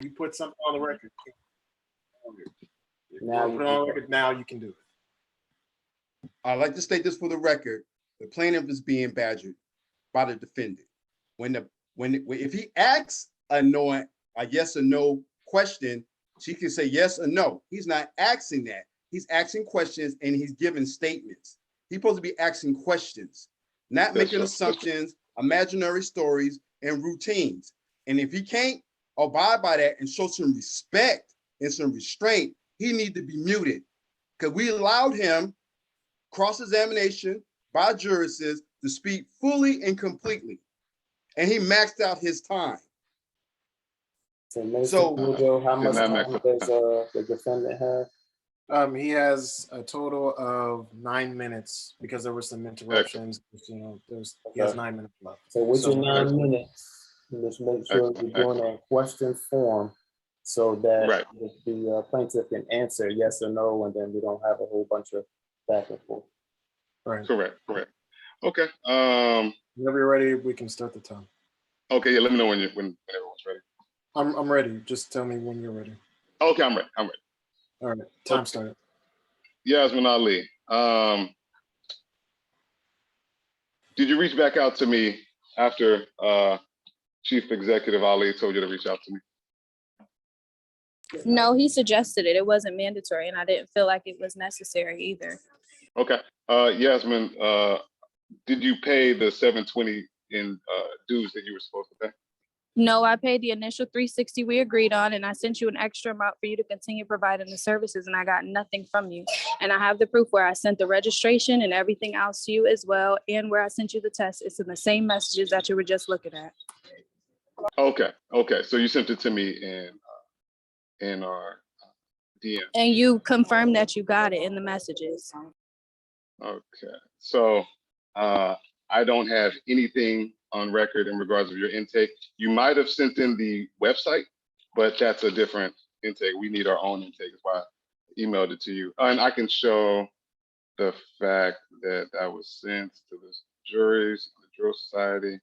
You put something on the record. Now Put it on the record. Now you can do it. I'd like to state this for the record: the plaintiff is being badgered by the defendant. If he asks a yes or no question, she can say yes or no. He's not asking that. He's asking questions and he's giving statements. He's supposed to be asking questions, not making assumptions, imaginary stories, and routines. And if he can't abide by that and show some respect and some restraint, he needs to be muted, because we allowed him cross-examination by jurists to speak fully and completely, and he maxed out his time. So, how much time does the defendant have? He has a total of 9 minutes because there were some interruptions. He has 9 minutes left. So with your 9 minutes, just make sure you're doing a question form so that the plaintiff can answer yes or no, and then we don't have a whole bunch of back and forth. Right. Correct. Okay. Whenever you're ready, we can start the time. Okay. Yeah. Let me know when everyone's ready. I'm ready. Just tell me when you're ready. Okay. I'm ready. All right. Time started. Yasmine Ali. Did you reach back out to me after Chief Executive Ali told you to reach out to me? No, he suggested it. It wasn't mandatory, and I didn't feel like it was necessary either. Okay. Yasmine, did you pay the $720 in dues that you were supposed to pay? No, I paid the initial $360 we agreed on, and I sent you an extra amount for you to continue providing the services, and I got nothing from you. And I have the proof where I sent the registration and everything else to you as well, and where I sent you the test. It's in the same messages that you were just looking at. Okay. So you sent it to me in our DM. And you confirmed that you got it in the messages. Okay. So I don't have anything on record in regards of your intake. You might have sent in the website, but that's a different intake. We need our own intake. That's why I emailed it to you. And I can show the fact that that was sent to the juries, the Juror Society,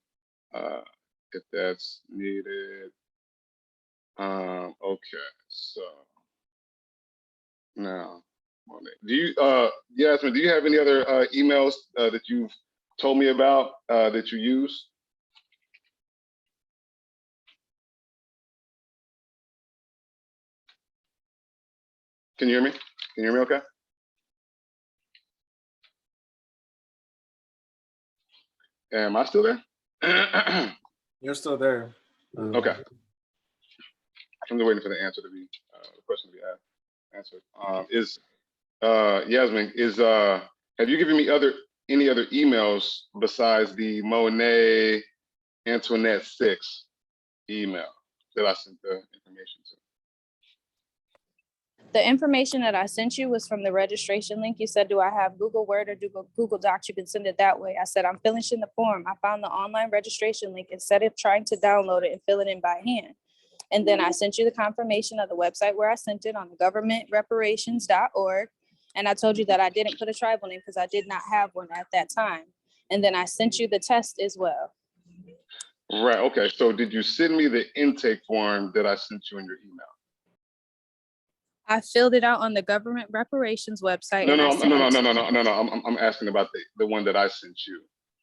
if that's needed. Okay, so now, do you, Yasmine, do you have any other emails that you've told me about that you use? Can you hear me? Can you hear me okay? Am I still there? You're still there. Okay. I'm just waiting for the answer to be, the question to be answered. Yasmine, have you given me any other emails besides the Monet Antoinette 6 email that I sent the information to? The information that I sent you was from the registration link. You said, do I have Google Word or Google Docs? You can send it that way. I said, I'm finishing the form. I found the online registration link instead of trying to download it and fill it in by hand. And then I sent you the confirmation of the website where I sent it on the governmentreparations.org. And I told you that I didn't put a tribal name because I did not have one at that time. And then I sent you the test as well. Right, okay. So did you send me the intake form that I sent you in your email? I filled it out on the government reparations website. No. I'm asking about the one that I sent you.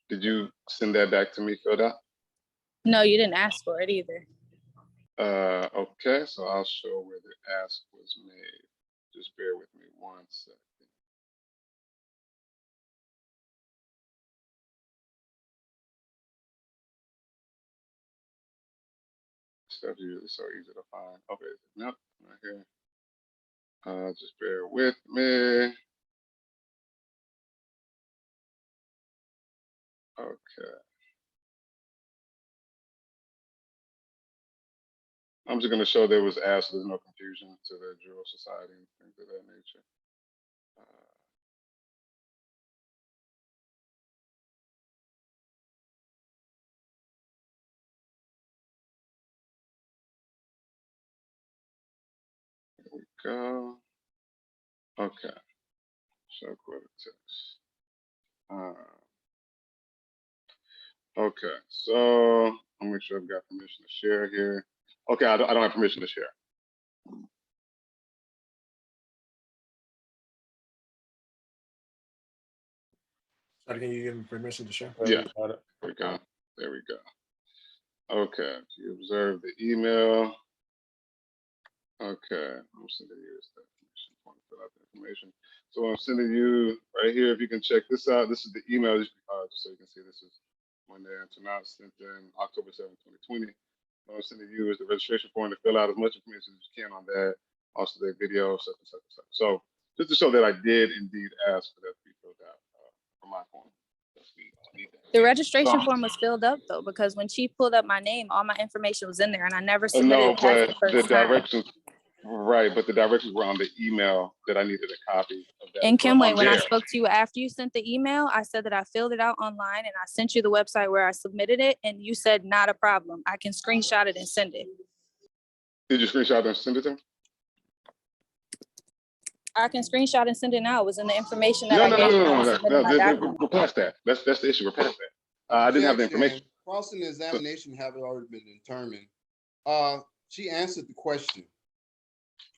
Did you send that back to me filled out? No, you didn't ask for it either. Okay, so I'll show where the ask was made. Just bear with me 1 second. Stuff usually so easy to find. Okay, nope, right here. Just bear with me. Okay. I'm just going to show there was asked, so there's no confusion to the Juror Society and things of that nature. Here we go. Okay. Show quote text. Okay, so I'll make sure I've got permission to share here. Okay, I don't have permission to share. Can you give me permission to share? Yeah, there we go. There we go. Okay, you observe the email. Okay, I'm sending you this information. I want to fill out the information. So I'm sending you right here. If you can check this out, this is the email. Just so you can see, this is Monday and not sent in October 7, 2020. What I'm sending you is the registration form to fill out as much information as you can on that. Also, the video, such and such and such. So just to show that I did indeed ask for that to be filled out for my form. The registration form was filled up though, because when she pulled up my name, all my information was in there, and I never submitted No, it past the but the first time. directions, right? But the directions were on the email that I needed a copy of that. And Kimway, when I there. spoke to you after you sent the email, I said that I filled it out online and I sent you the website where I submitted it, and you said not a problem. I can screenshot it and send it. Did you screenshot and send it to me? I can screenshot and send it now. It was in the information that I gave No. We're past that. That's the issue. We're past that. I didn't have the information. Crossing the examination have already been determined. She answered the question.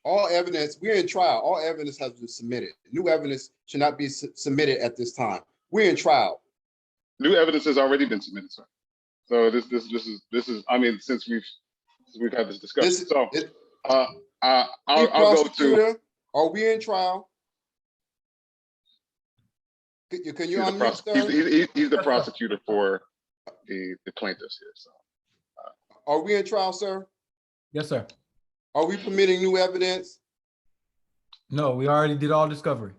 All evidence, we're in trial. All evidence has been submitted. New evidence should not be submitted at this time. We're in trial. New evidence has already been submitted, sir. So this is. I mean, since we've had this discussion. I'll go to. Are we in trial? Can you unmute, sir? He's the prosecutor for the plaintiffs here. So, are we in trial, sir? Yes, sir. Are we permitting new evidence? No, we already did all discovery.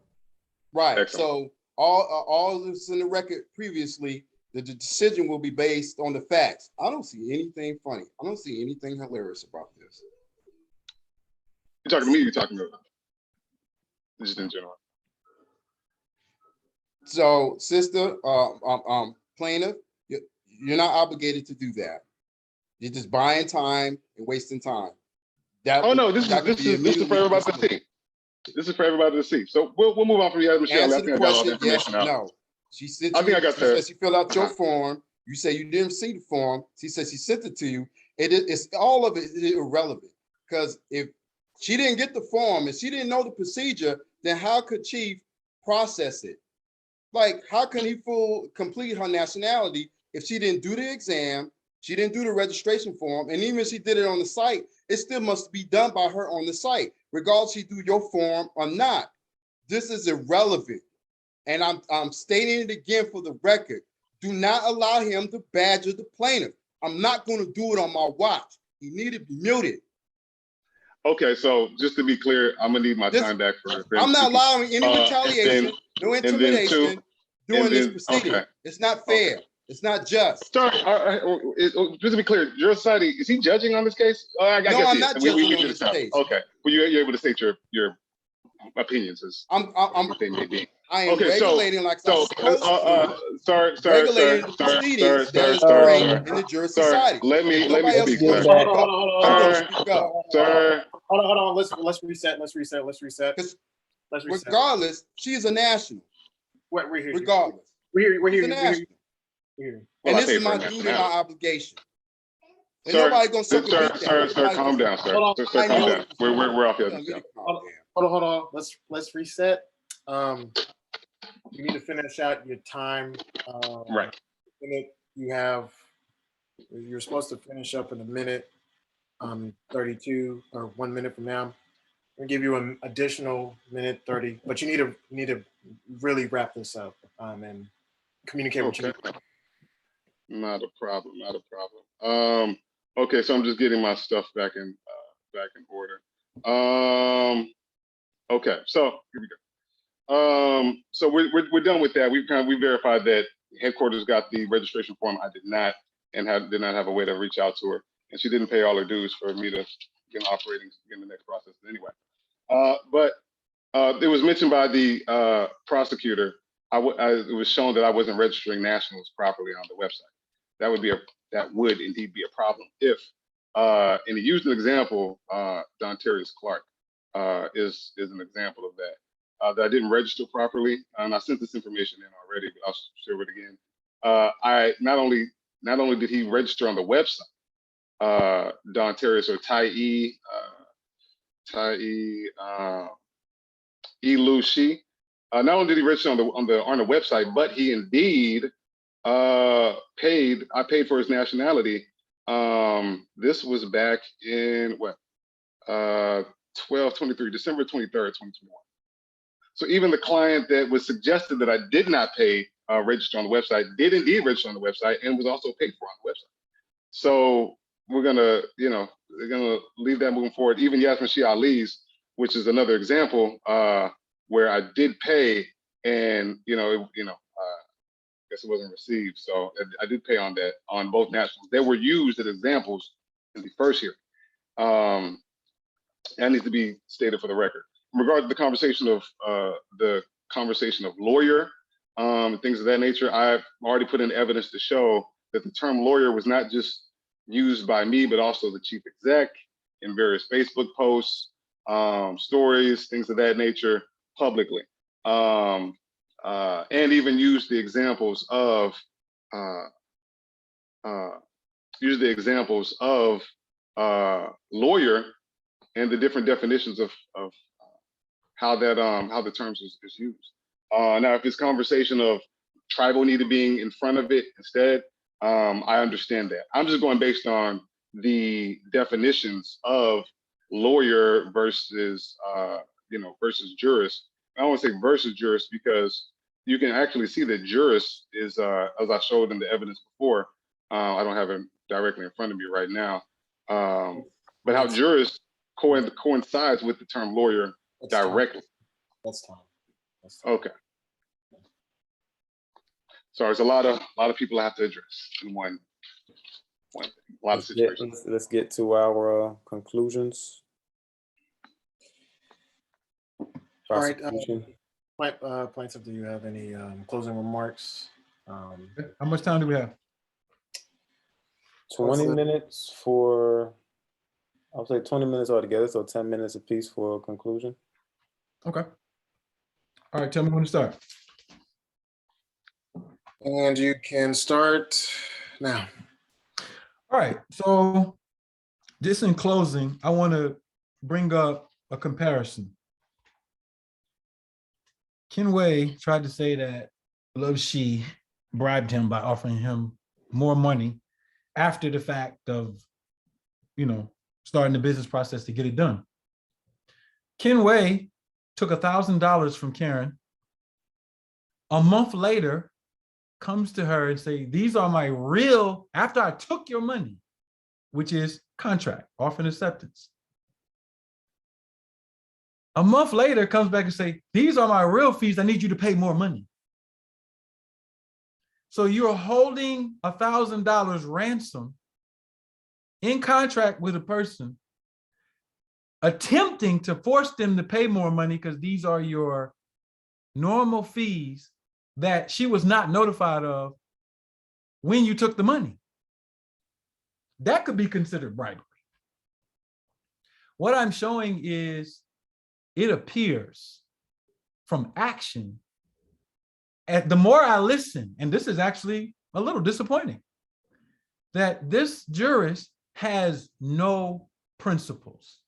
Right. Excellent. So all this in the record previously, the decision will be based on the facts. I don't see anything funny. I don't see anything hilarious about this. You talking to me? Or you talking to just in general? So, sister, plaintiff, you're not obligated to do that. You're just buying time and wasting time. This is for everybody to see. This is for everybody to see. So we'll move on from Yasmine. Answer the question, yes, no. She said she filled out your form. You say you didn't see the form. She said she sent it to you. It's all of it is irrelevant, because if she didn't get the form and she didn't know the procedure, then how could Chief process it? Like, how can he complete her nationality if she didn't do the exam, she didn't do the registration form, and even if she did it on the site, it still must be done by her on the site, regardless if she do your form or not. This is irrelevant. And I'm stating it again for the record. Do not allow him to badger the plaintiff. I'm not going to do it on my watch. He needs to be muted. Okay, so just to be clear, I'm gonna need my time back for. I'm not allowing any retaliation, no intimidation during this proceeding. Okay. It's not fair. Okay. It's not just. Sorry, just to be clear, your side, is he judging on this case? No, I'm not judging on this case. Okay, well, you're able to state your opinions as what they may be. I am regulating like I'm supposed to. Sir, regulating the proceedings that is occurring in the jury society. Let me speak, sir. Sir. Hold on. Let's reset. Regardless, she's a national. We're here. Regardless. We're here. And this is my duty and my obligation. And Sir, nobody's gonna circumvent that. Sir, calm down, sir. Sir, calm down. We're off the other. Hold on. Let's reset. You need to finish out your time. Right. You're supposed to finish up in a minute. 32 or 1 minute from now. I'll give you an additional minute 30, but you need to really wrap this up and communicate with you. Not a problem. Okay, so I'm just getting my stuff back in order. Okay, so here we go. So we're done with that. We verified that headquarters got the registration form. I did not, and did not have a way to reach out to her, and she didn't pay all her dues for me to begin operating in the next process anyway. But it was mentioned by the prosecutor. It was shown that I wasn't registering nationals properly on the website. That would indeed be a problem if, and he used an example, Dontarius Clark is an example of that. That I didn't register properly, and I sent this information in already, but I'll share it again. I not only did he register on the website, Don Terrace or Elu Shi. Not only did he register on the website, but he indeed paid. I paid for his nationality. This was back in what 12/23, December 23rd, 2021. So even the client that was suggested that I did not pay register on the website did indeed register on the website and was also paid for on the website. So we're gonna, they're gonna leave that moving forward. Even Yasmine Shi Ali's, which is another example where I did pay, and guess it wasn't received. So I did pay on that on both nationals. They were used as examples in the first hearing. That needs to be stated for the record. In regard to the conversation of lawyer, things of that nature, I've already put in evidence to show that the term lawyer was not just used by me, but also the chief exec in various Facebook posts, stories, things of that nature publicly. And even use the examples of lawyer and the different definitions of how the terms is used. Now, if this conversation of tribal needed being in front of it instead, I understand that. I'm just going based on the definitions of lawyer versus versus jurist. I don't want to say versus jurist because you can actually see that jurist is, as I showed in the evidence before, I don't have it directly in front of me right now, but how jurist coincides with the term lawyer directly. That's time. Okay. So there's a lot of people I have to address in one thing, a lot of situations. Let's get to our conclusions. All right. Plaintiff, do you have any closing remarks? How much time do we have? 20 minutes for, I'll say 20 minutes altogether, so 10 minutes apiece for a conclusion. Okay. All right, tell me when to start. And you can start now. All right, so just in closing, I want to bring up a comparison. Kenway tried to say that Love She bribed him by offering him more money after the fact of, starting the business process to get it done. Kenway took $1,000 from Karen. A month later, comes to her and say, these are my real, after I took your money, which is contract, offer and acceptance. A month later, comes back and say, these are my real fees. I need you to pay more money. So you're holding $1,000 ransom in contract with a person, attempting to force them to pay more money because these are your normal fees that she was not notified of when you took the money. That could be considered bribery. What I'm showing is it appears from action, and the more I listen, and this is actually a little disappointing, that this jurist has no principles.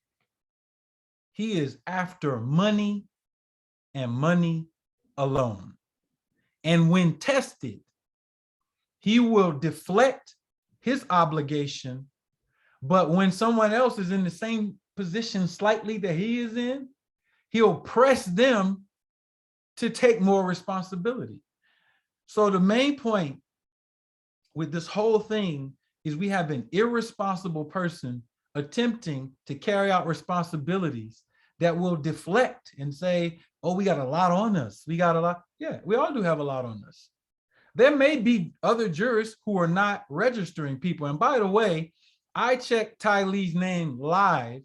He is after money and money alone. And when tested, he will deflect his obligation, but when someone else is in the same position slightly that he is in, he'll press them to take more responsibility. So the main point with this whole thing is we have an irresponsible person attempting to carry out responsibilities that will deflect and say, oh, we got a lot on us. We got a lot. Yeah, we all do have a lot on us. There may be other jurists who are not registering people. And by the way, I checked Ty Lee's name live.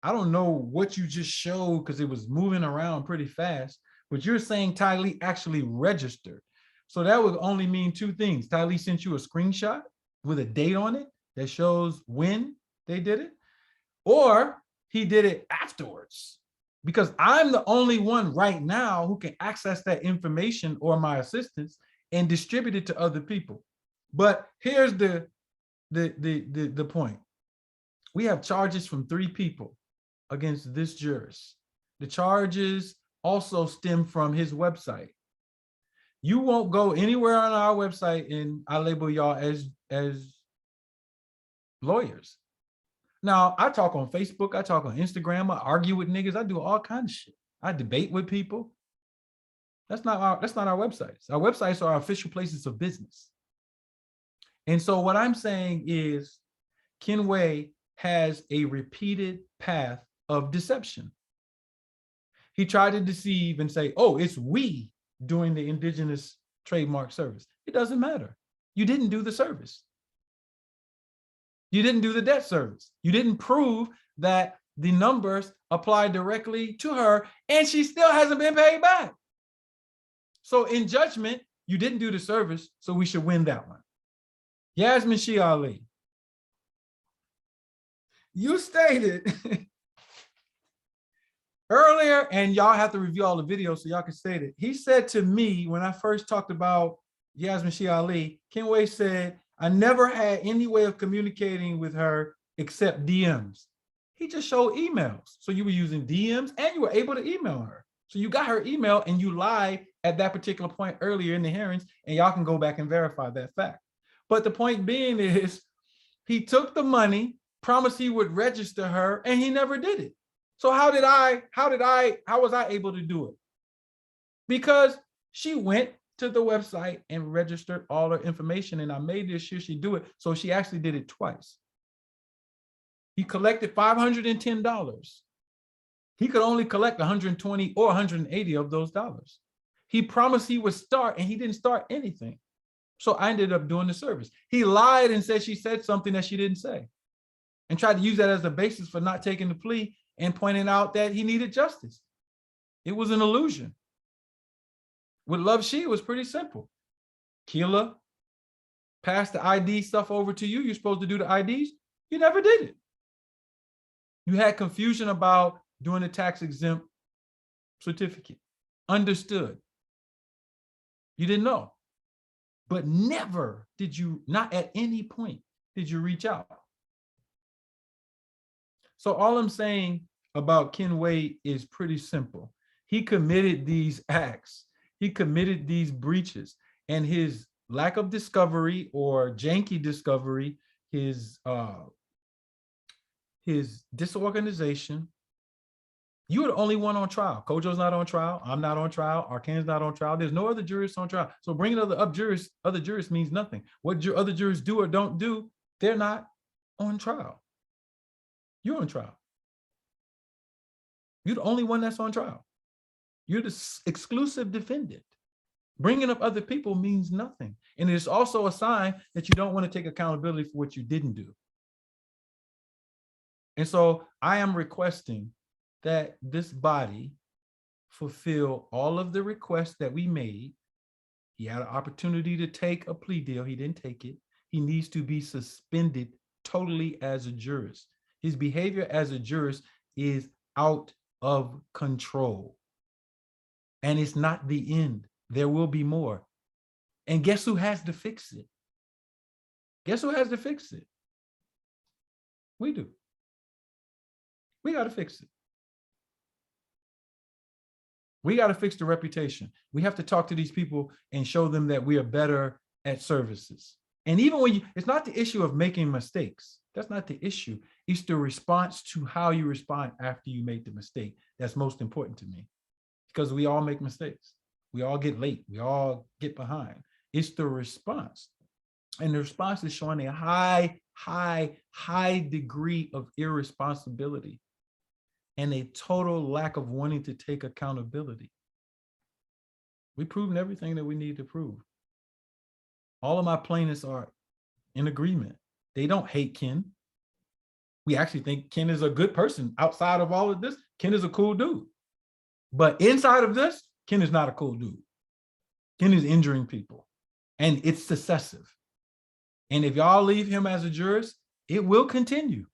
I don't know what you just showed because it was moving around pretty fast, but you're saying Ty Lee actually registered. So that would only mean two things. Ty Lee sent you a screenshot with a date on it that shows when they did it, or he did it afterwards, because I'm the only one right now who can access that information or my assistants and distribute it to other people. But here's the point. We have charges from 3 people against this jurist. The charges also stem from his website. You won't go anywhere on our website and I label y'all as lawyers. Now, I talk on Facebook, I talk on Instagram, I argue with niggas, I do all kinds of shit. I debate with people. That's not our websites. Our websites are our official places of business. And so what I'm saying is Kenway has a repeated path of deception. He tried to deceive and say, oh, it's we doing the indigenous trademark service. It doesn't matter. You didn't do the service. You didn't do the debt service. You didn't prove that the numbers apply directly to her and she still hasn't been paid back. So in judgment, you didn't do the service, so we should win that one. Yasmine Shea Ali, you stated earlier, and y'all have to review all the videos so y'all can state it. He said to me when I first talked about Yasmine Shea Ali, Kenway said, I never had any way of communicating with her except DMs. He just showed emails. So you were using DMs and you were able to email her. So you got her email and you lied at that particular point earlier in the hearings, and y'all can go back and verify that fact. But the point being is he took the money, promised he would register her, and he never did it. So how was I able to do it? Because she went to the website and registered all her information, and I made sure she do it. So she actually did it twice. He collected $510. He could only collect 120 or 180 of those dollars. He promised he would start, and he didn't start anything. So I ended up doing the service. He lied and said she said something that she didn't say, and tried to use that as the basis for not taking the plea and pointing out that he needed justice. It was an illusion. With Love She, it was pretty simple. Keela passed the ID stuff over to you. You're supposed to do the IDs. You never did it. You had confusion about doing a tax exempt certificate. Understood. You didn't know. But never did you, not at any point, did you reach out. So all I'm saying about Kenway is pretty simple. He committed these acts. He committed these breaches, and his lack of discovery or janky discovery, his disorganization. You're the only one on trial. Kojo's not on trial. I'm not on trial. Arkan's not on trial. There's no other jurists on trial. So bringing other jurists means nothing. What your other jurists do or don't do, they're not on trial. You're on trial. You're the only one that's on trial. You're the exclusive defendant. Bringing up other people means nothing. And it's also a sign that you don't want to take accountability for what you didn't do. And so I am requesting that this body fulfill all of the requests that we made. He had an opportunity to take a plea deal. He didn't take it. He needs to be suspended totally as a jurist. His behavior as a jurist is out of control. And it's not the end. There will be more. And guess who has to fix it? Guess who has to fix it? We do. We got to fix it. We got to fix the reputation. We have to talk to these people and show them that we are better at services. And even when it's not the issue of making mistakes. That's not the issue. It's the response to how you respond after you make the mistake. That's most important to me, because we all make mistakes. We all get late. We all get behind. It's the response. And the response is showing a high degree of irresponsibility and a total lack of wanting to take accountability. We proved everything that we need to prove. All of my plaintiffs are in agreement. They don't hate Ken. We actually think Ken is a good person. Outside of all of this, Ken is a cool dude. But inside of this, Ken is not a cool dude. Ken is injuring people, and it's successive. And if y'all leave him as a jurist, it will continue.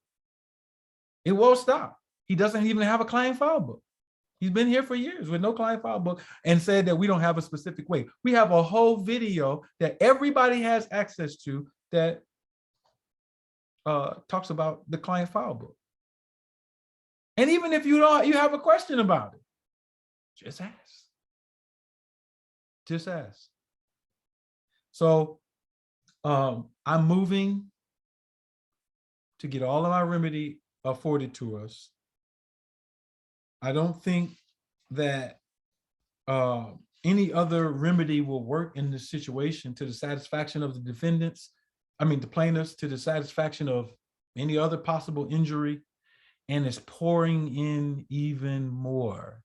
It won't stop. He doesn't even have a client file book. He's been here for years with no client file book and said that we don't have a specific way. We have a whole video that everybody has access to that talks about the client file book. And even if you have a question about it, just ask. Just ask. So I'm moving to get all of my remedy afforded to us. I don't think that any other remedy will work in this situation to the satisfaction of the defendants. I mean, the plaintiffs, to the satisfaction of any other possible injury. And it's pouring in even more.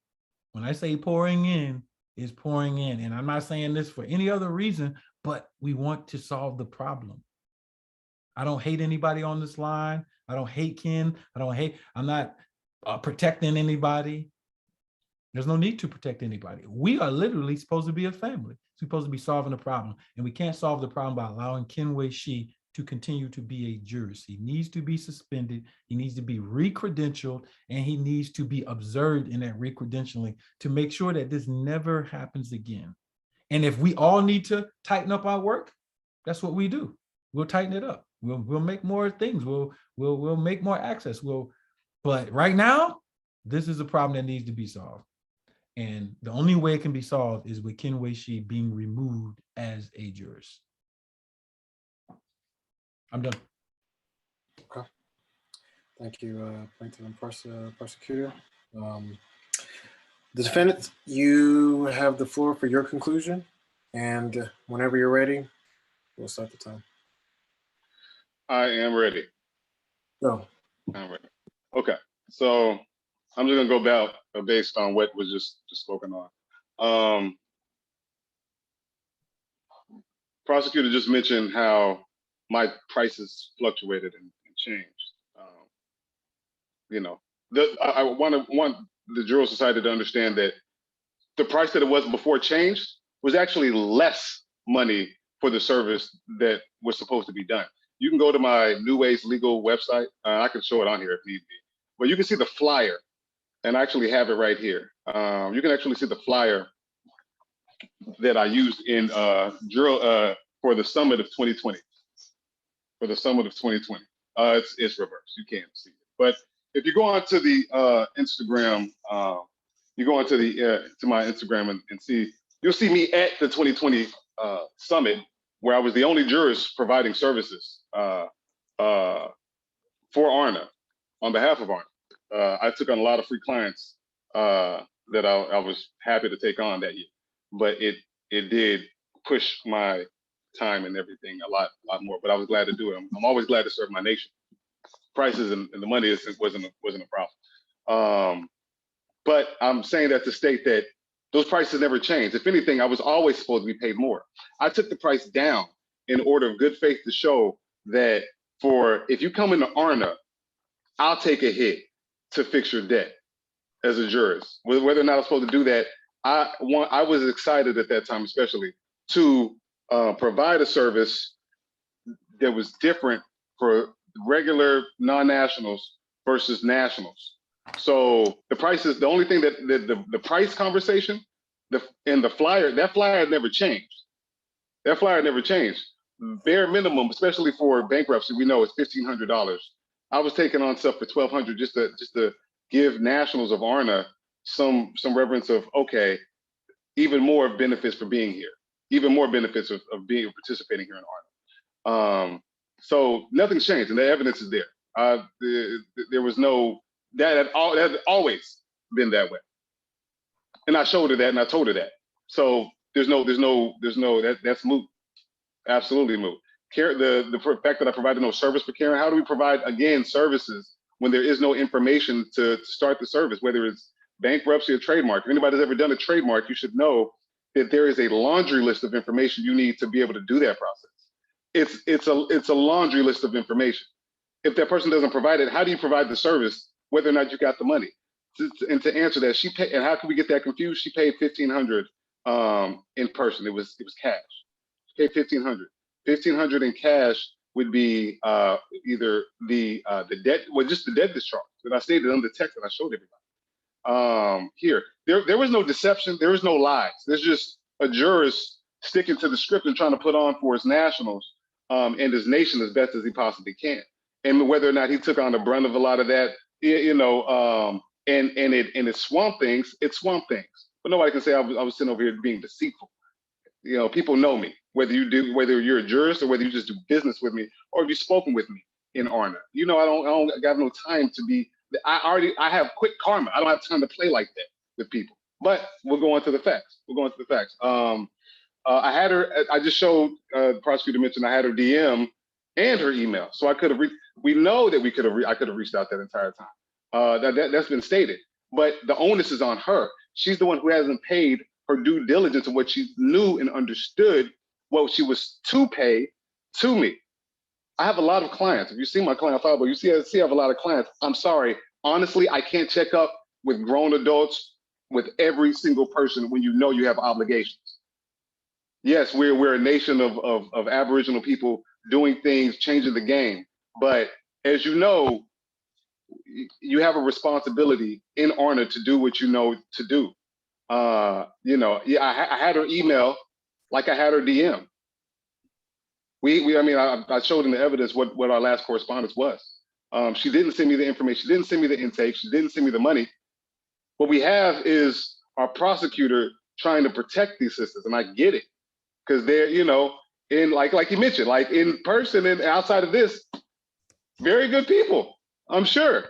When I say pouring in, it's pouring in. And I'm not saying this for any other reason, but we want to solve the problem. I don't hate anybody on this line. I don't hate Ken. I'm not protecting anybody. There's no need to protect anybody. We are literally supposed to be a family. We're supposed to be solving a problem. And we can't solve the problem by allowing Kenway Shi to continue to be a jurist. He needs to be suspended. He needs to be re-credentialed, and he needs to be observed in that re-credentialing to make sure that this never happens again. And if we all need to tighten up our work, that's what we do. We'll tighten it up. We'll make more things. We'll make more access. But right now, this is a problem that needs to be solved. And the only way it can be solved is with Kenway Shi being removed as a jurist. I'm done. Okay. Thank you, plaintiff and prosecutor. The defendant, you have the floor for your conclusion. And whenever you're ready, we'll start the time. I am ready. Go. I'm ready. Okay. So I'm just gonna go about based on what was just spoken on. Prosecutor just mentioned how my prices fluctuated and changed. You know, I want the Juror Society to understand that the price that it was before changed was actually less money for the service that was supposed to be done. You can go to my New Ways Legal website. I can show it on here if need be, but you can see the flyer, and I actually have it right here. You can actually see the flyer that I used in for the summit of 2020. For the summit of 2020, it's reversed. You can't see it, but if you go onto the Instagram, you go onto the to my Instagram and see, you'll see me at the 2020 summit, where I was the only jurist providing services for ARNA on behalf of ARNA. I took on a lot of free clients that I was happy to take on that year, but it did push my time and everything a lot more. But I was glad to do it. I'm always glad to serve my nation. Prices and the money wasn't a problem. But I'm saying that to state that those prices never changed. If anything, I was always supposed to be paid more. I took the price down in order of good faith to show that if you come into ARNA, I'll take a hit to fix your debt as a jurist. Whether or not I was supposed to do that, I was excited at that time, especially to provide a service that was different for regular non-nationals versus nationals. So the price is the only thing that the price conversation, in the flyer, that flyer never changed. That flyer never changed. Bare minimum, especially for bankruptcy, we know it's $1,500. I was taking on stuff for $1,200 just to give nationals of ARNA some reverence of, okay, even more benefits for being here, even more benefits of participating here in ARNA. So nothing's changed, and the evidence is there. There was no that had always been that way, and I showed her that, and I told her that. So there's no that's moot, absolutely moot. The fact that I provided no service for Karen, how do we provide again services when there is no information to start the service, whether it's bankruptcy or trademark? If anybody's ever done a trademark, you should know that there is a laundry list of information you need to be able to do that process. It's a laundry list of information. If that person doesn't provide it, how do you provide the service, whether or not you got the money? And to answer that, she paid, and how can we get that confused? She paid $1,500 in person. It was cash. She paid $1,500. $1,500 in cash would be either the debt, well, just the debt discharge that I stated on the text that I showed everybody. Here, there was no deception. There was no lies. There's just a jurist sticking to the script and trying to put on for his nationals and his nation as best as he possibly can. and whether or not he took on the brunt of a lot of that, and it swamped things. It swamped things. But nobody can say I was sitting over here being deceitful. People know me, whether you're a jurist or whether you just do business with me or if you've spoken with me in Arna. I don't got no time to be. I have quick karma. I don't have time to play like that with people. But we'll go on to the facts. I had her. I just showed the prosecutor mentioned I had her DM and her email, so I could have. We know that I could have reached out that entire time. That's been stated, but the onus is on her. She's the one who hasn't paid her due diligence of what she knew and understood what she was to pay to me. I have a lot of clients. If you see my client file, but you see I have a lot of clients. I'm sorry. Honestly, I can't check up with grown adults with every single person when you know you have obligations. Yes, we're a nation of Aboriginal people doing things, changing the game. But as you know, you have a responsibility in Arna to do what you know to do. I had her email like I had her DM. I showed in the evidence what our last correspondence was. She didn't send me the information. She didn't send me the intake. She didn't send me the money. What we have is our prosecutor trying to protect these sisters, and I get it, because they're, in like you mentioned, like in person and outside of this, very good people, I'm sure.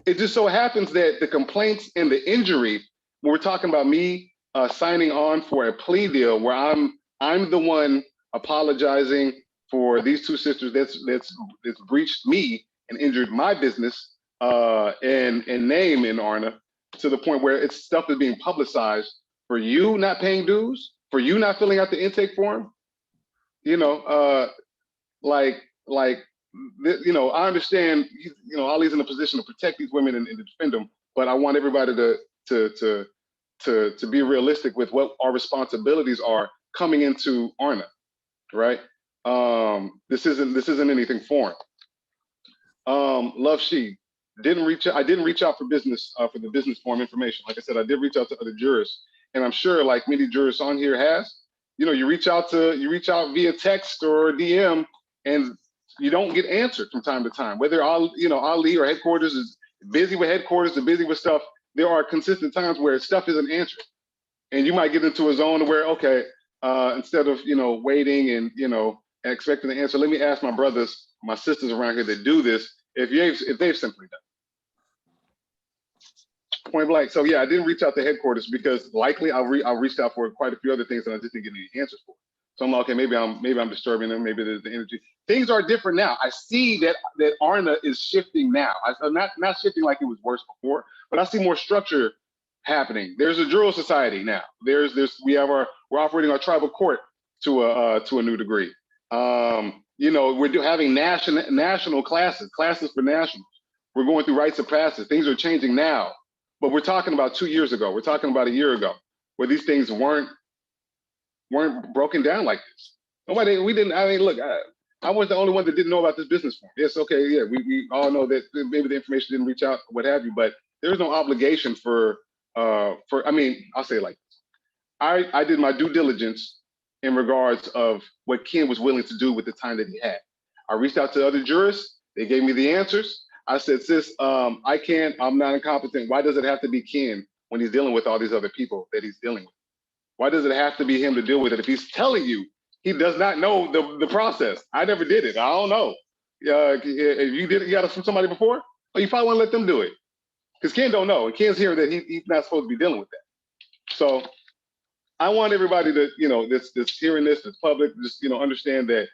It just so happens that the complaints and the injury, when we're talking about me signing on for a plea deal where I'm the one apologizing for these two sisters that's breached me and injured my business and name in Arna, to the point where it's stuff is being publicized for you not paying dues, for you not filling out the intake form. I understand, Ali's in a position to protect these women and to defend them, but I want everybody to be realistic with what our responsibilities are coming into Arna, right? This isn't anything foreign. Love She didn't reach out. I didn't reach out for business for the business form information. Like I said, I did reach out to other jurors, and I'm sure, like many jurors on here has, you reach out via text or DM, and you don't get answered from time to time. Whether Ali or headquarters is busy with headquarters and busy with stuff, there are consistent times where stuff isn't answered, and you might get into a zone where, okay, instead of waiting and expecting the answer, let me ask my brothers, my sisters around here that do this if they've simply done. Point blank. So yeah, I didn't reach out to headquarters because likely I reached out for quite a few other things and I just didn't get any answers for. So I'm like, okay, maybe I'm disturbing them. Maybe there's the energy. Things are different now. I see that Arna is shifting now. I'm not shifting like it was worse before, but I see more structure happening. There's a juror society now. We're operating our tribal court to a new degree. We're having national classes for nationals. We're going through rites of passage. Things are changing now. But we're talking about 2 years ago. We're talking about a year ago, where these things weren't broken down like this. We didn't. I mean, look, I was the only one that didn't know about this business form. Yes, okay, yeah, we all know that maybe the information didn't reach out, what have you. But there's no obligation for. I mean, I'll say it like this. I did my due diligence in regards of what Ken was willing to do with the time that he had. I reached out to other jurists. They gave me the answers. I said, sis, I'm not incompetent. Why does it have to be Ken when he's dealing with all these other people that he's dealing with? Why does it have to be him to deal with it? If he's telling you he does not know the process. I never did it. I don't know. If you did it, you got it from somebody before, well, you probably want to let them do it. Because Ken don't know. And Ken's hearing that he's not supposed to be dealing with that. So I want everybody to, that's hearing this, that's public, just, understand that,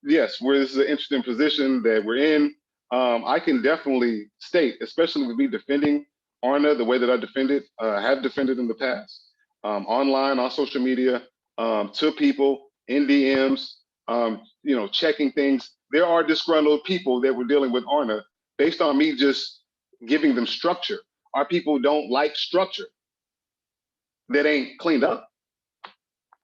yes, this is an interesting position that we're in. I can definitely state, especially with me defending Arna the way that I have defended in the past, online, on social media, to people, in DMs, checking things. There are disgruntled people that we're dealing with Arna based on me just giving them structure. Our people don't like structure that ain't cleaned up.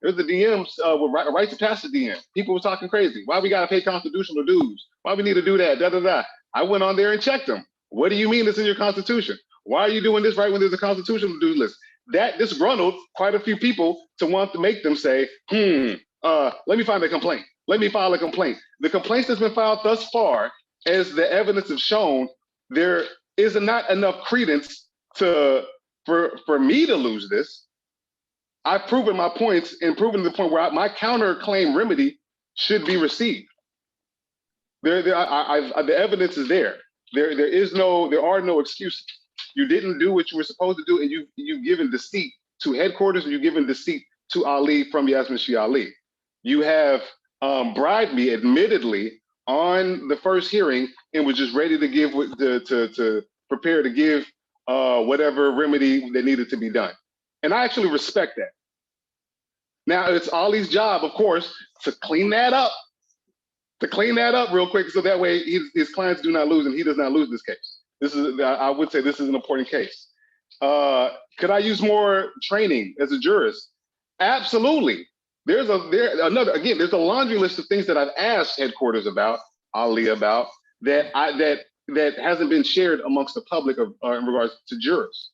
There's the DMs with right to pass the DM. People were talking crazy. Why we gotta pay constitutional dues? Why we need to do that? Da da da. I went on there and checked them. What do you mean it's in your constitution? Why are you doing this right when there's a constitutional dues list? That disgruntled quite a few people to want to make them say, let me find a complaint. Let me file a complaint. The complaints that's been filed thus far as the evidence has shown, there is not enough credence for me to lose this. I've proven my points and proven to the point where my counterclaim remedy should be received. The evidence is there. There are no excuses. You didn't do what you were supposed to do, and you've given deceit to headquarters, and you've given deceit to Ali from Yasmine Shia Ali. You have bribed me, admittedly, on the first hearing, and was just ready to give to prepare to give whatever remedy that needed to be done. And I actually respect that. Now it's Ali's job, of course, to clean that up real quick, so that way his clients do not lose and he does not lose this case. I would say this is an important case. Could I use more training as a jurist? Absolutely. There's a laundry list of things that I've asked headquarters about, Ali about, that hasn't been shared amongst the public in regards to jurors.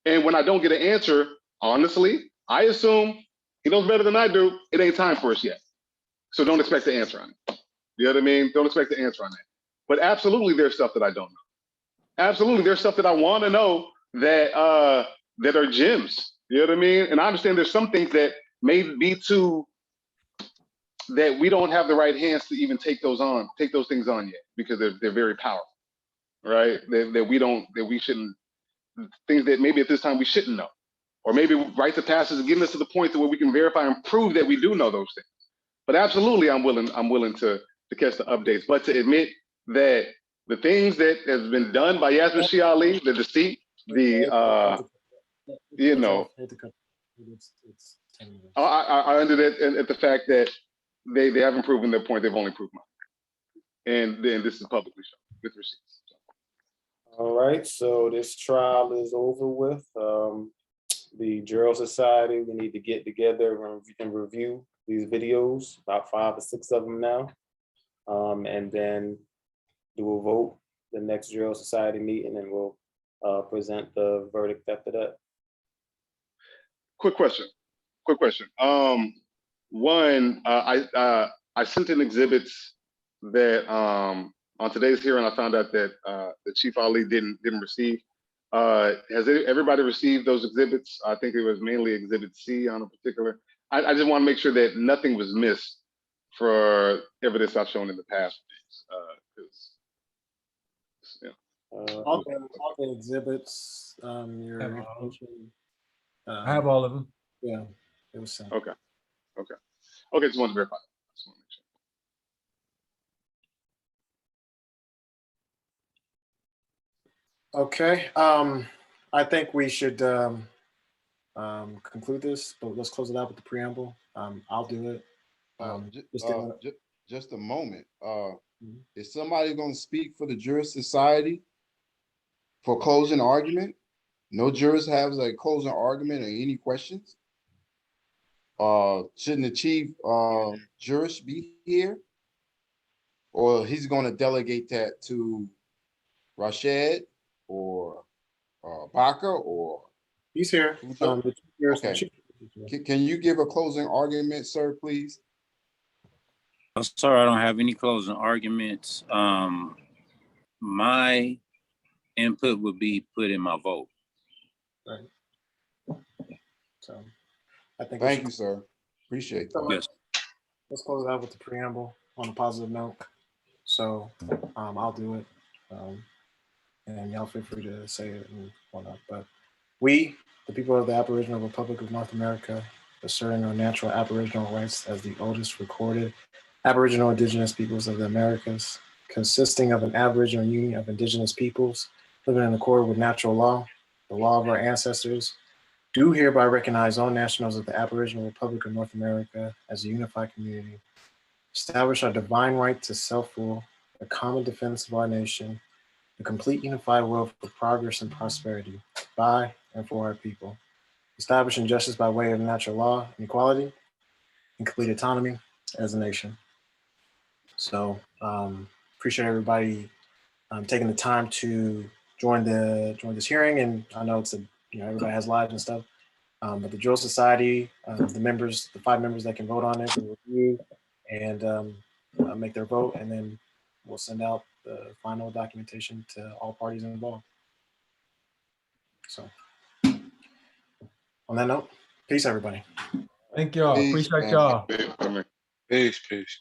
And when I don't get an answer, honestly, I assume he knows better than I do. It ain't time for us yet. So don't expect the answer on it. You know what I mean? Don't expect the answer on that. But absolutely, there's stuff that I don't know. Absolutely, there's stuff that I want to know that are gems. You know what I mean? And I understand there's some things that may be that we don't have the right hands to even take those things on yet, because they're very powerful, right? That we shouldn't, things that maybe at this time we shouldn't know, or maybe rites of passage getting us to the point to where we can verify and prove that we do know those things. But absolutely, I'm willing to catch the updates, but to admit that the things that has been done by Yasmine Shia Ali, the deceit, I under that at the fact that they haven't proven their point, they've only proved mine. And then this is publicly shown with receipts. All right, so this trial is over with. The Juror Society, we need to get together and review these videos, about 5 or 6 of them now, and then do a vote the next Juror Society meeting, and we'll present the verdict after that. Quick question. One, I sent in exhibits that on today's hearing, I found out that the Chief Ali didn't receive. Has everybody received those exhibits? I think it was mainly Exhibit C on a particular. I just want to make sure that nothing was missed for evidence I've shown in the past. All the exhibits. I have all of them. Yeah, it was sent. Okay. Just wanted to verify. Okay. I think we should conclude this, but let's close it out with the preamble. I'll do it. Just a moment. Is somebody going to speak for the Juror Society for closing argument? No jurist has a closing argument or any questions? Shouldn't the chief jurist be here? Or he's going to delegate that to Rashad or Baca, or? He's here. Okay. Can you give a closing argument, sir, please? Sir, I don't have any closing arguments. My input would be put in my vote. Right. So I think. Thank you, sir. Appreciate that. Yes. Let's close it out with the preamble on a positive note. So I'll do it. And y'all feel free to say it and whatnot. But we, the people of the Aboriginal Republic of North America, asserting our natural Aboriginal rights as the oldest recorded Aboriginal Indigenous peoples of the Americas, consisting of an Aboriginal union of Indigenous peoples living in accord with natural law, the law of our ancestors, do hereby recognize all nationals of the Aboriginal Republic of North America as a unified community, establish our divine right to self-rule, the common defense of our nation, the complete unified will for progress and prosperity by and for our people, establishing justice by way of natural law and equality, and complete autonomy as a nation. So appreciate everybody taking the time to join this hearing. And I know it's everybody has lives and stuff, but the Juror Society, the 5 members that can vote on it, will review and make their vote, and then we'll send out the final documentation to all parties involved. So on that note, peace, everybody. Thank y'all. Peace, Appreciate man. y'all. I mean, Peace, peace.